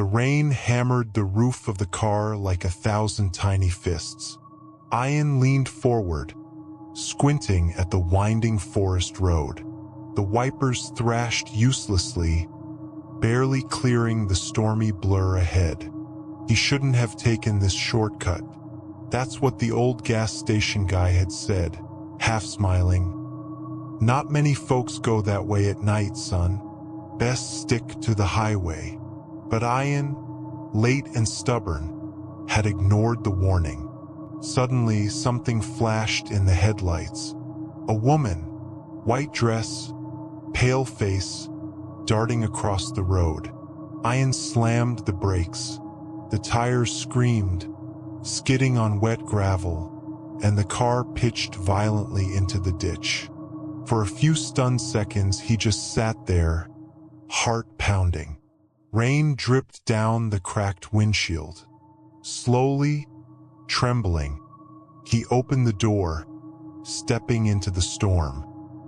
The rain hammered the roof of the car like 1,000 tiny fists. Ian leaned forward, squinting at the winding forest road. The wipers thrashed uselessly, barely clearing the stormy blur ahead. He shouldn't have taken this shortcut. That's what the old gas station guy had said, half smiling. Not many folks go that way at night, son. Best stick to the highway. But Ian, late and stubborn, had ignored the warning. Suddenly, something flashed in the headlights. A woman, white dress, pale face, darting across the road. Ian slammed the brakes. The tires screamed, skidding on wet gravel, and the car pitched violently into the ditch. For a few stunned seconds, he just sat there, heart pounding. Rain dripped down the cracked windshield. Slowly, trembling, he opened the door, stepping into the storm.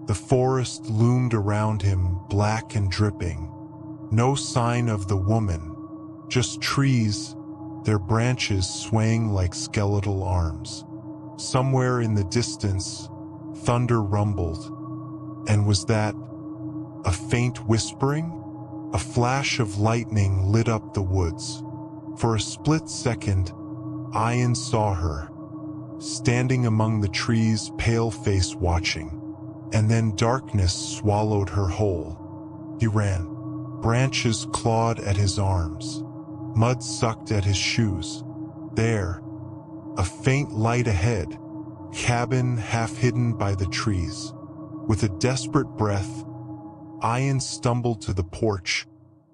The forest loomed around him, black and dripping. No sign of the woman, just trees, their branches swaying like skeletal arms. Somewhere in the distance, thunder rumbled. And was that a faint whispering? A flash of lightning lit up the woods. For a split second, Ian saw her, standing among the trees, pale face watching. And then darkness swallowed her whole. He ran. Branches clawed at his arms. Mud sucked at his shoes. There, a faint light ahead, cabin half hidden by the trees. With a desperate breath, Ian stumbled to the porch,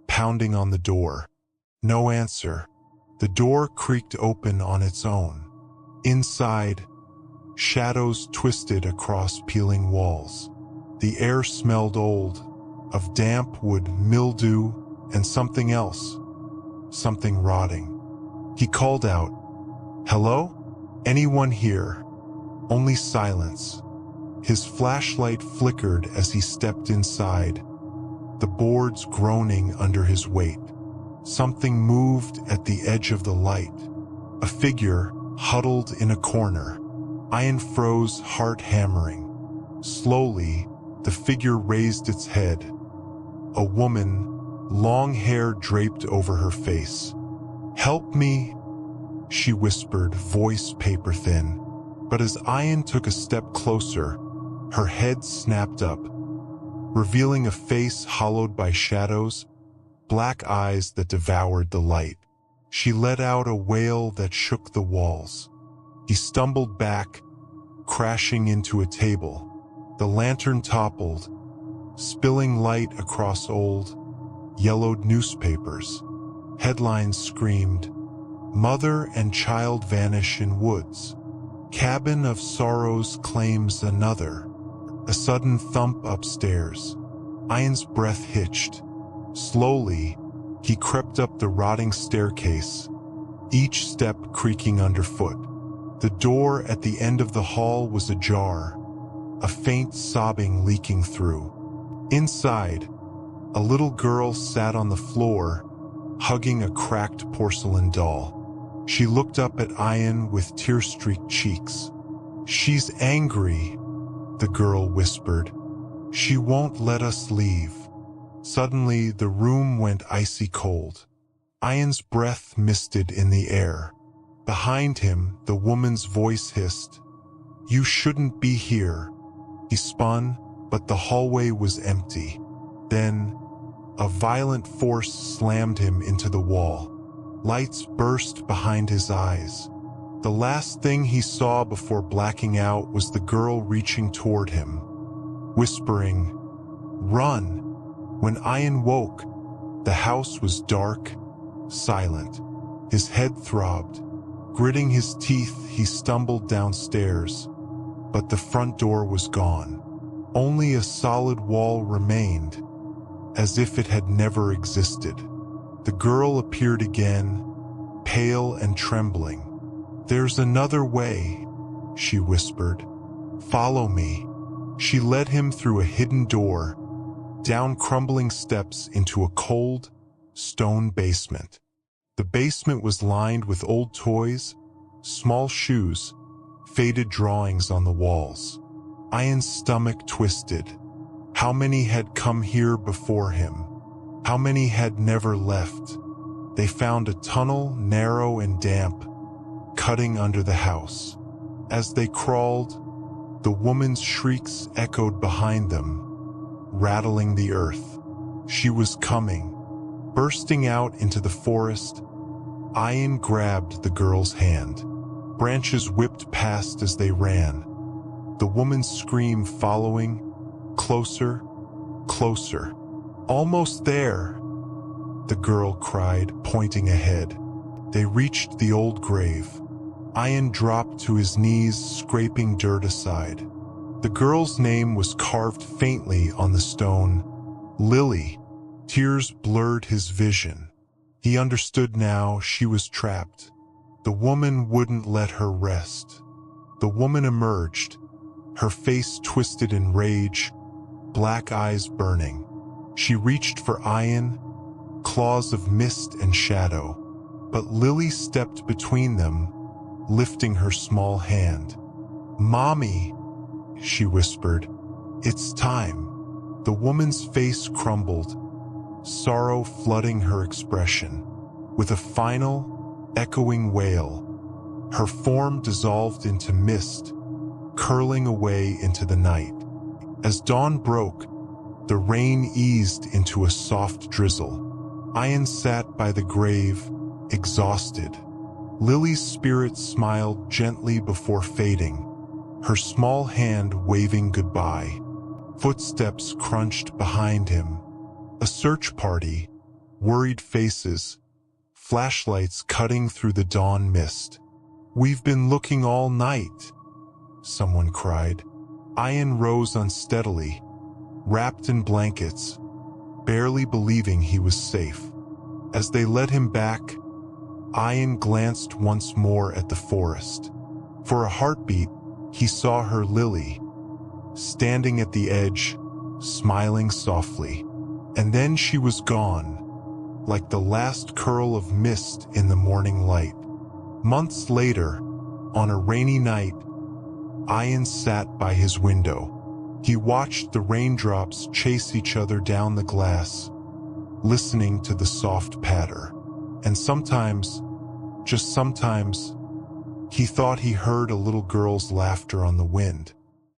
pounding on the door. No answer. The door creaked open on its own. Inside, shadows twisted across peeling walls. The air smelled old, of damp wood, mildew, and something else. Something rotting. He called out, "Hello? Anyone here?" Only silence. His flashlight flickered as he stepped inside, the boards groaning under his weight. Something moved at the edge of the light. A figure huddled in a corner. Ian froze, heart hammering. Slowly, the figure raised its head. A woman, long hair draped over her face. "Help me," she whispered, voice paper thin. But as Ian took a step closer, her head snapped up, revealing a face hollowed by shadows, black eyes that devoured the light. She let out a wail that shook the walls. He stumbled back, crashing into a table. The lantern toppled, spilling light across old, yellowed newspapers. Headlines screamed, "Mother and child vanish in woods. Cabin of sorrows claims another." A sudden thump upstairs. Ian's breath hitched. Slowly, he crept up the rotting staircase, each step creaking underfoot. The door at the end of the hall was ajar, a faint sobbing leaking through. Inside, a little girl sat on the floor, hugging a cracked porcelain doll. She looked up at Ian with tear-streaked cheeks. "She's angry," the girl whispered. "She won't let us leave." Suddenly, the room went icy cold. Ian's breath misted in the air. Behind him, the woman's voice hissed, "You shouldn't be here." He spun, but the hallway was empty. Then, a violent force slammed him into the wall. Lights burst behind his eyes. The last thing he saw before blacking out was the girl reaching toward him, whispering, "Run." When Ian woke, the house was dark, silent. His head throbbed. Gritting his teeth, he stumbled downstairs, but the front door was gone. Only a solid wall remained, as if it had never existed. The girl appeared again, pale and trembling. "There's another way," she whispered. "Follow me." She led him through a hidden door, down crumbling steps into a cold, stone basement. The basement was lined with old toys, small shoes, faded drawings on the walls. Ian's stomach twisted. How many had come here before him? How many had never left? They found a tunnel, narrow and damp, cutting under the house. As they crawled, the woman's shrieks echoed behind them, rattling the earth. She was coming. Bursting out into the forest, Ian grabbed the girl's hand. Branches whipped past as they ran. The woman's scream following, closer, closer. Almost there, the girl cried, pointing ahead. They reached the old grave. Ian dropped to his knees, scraping dirt aside. The girl's name was carved faintly on the stone, Lily. Tears blurred his vision. He understood now she was trapped. The woman wouldn't let her rest. The woman emerged, her face twisted in rage, black eyes burning. She reached for Ian, claws of mist and shadow. But Lily stepped between them, lifting her small hand. "Mommy," she whispered, "it's time." The woman's face crumbled, sorrow flooding her expression. With a final, echoing wail, her form dissolved into mist, curling away into the night. As dawn broke, the rain eased into a soft drizzle. Ian sat by the grave, exhausted. Lily's spirit smiled gently before fading, her small hand waving goodbye. Footsteps crunched behind him. A search party, worried faces, flashlights cutting through the dawn mist. "We've been looking all night," someone cried. Ian rose unsteadily, wrapped in blankets, barely believing he was safe. As they led him back, Ian glanced once more at the forest. For a heartbeat, he saw her, Lily, standing at the edge, smiling softly. And then she was gone, like the last curl of mist in the morning light. Months later, on a rainy night, Ian sat by his window. He watched the raindrops chase each other down the glass, listening to the soft patter. And sometimes, just sometimes, he thought he heard a little girl's laughter on the wind.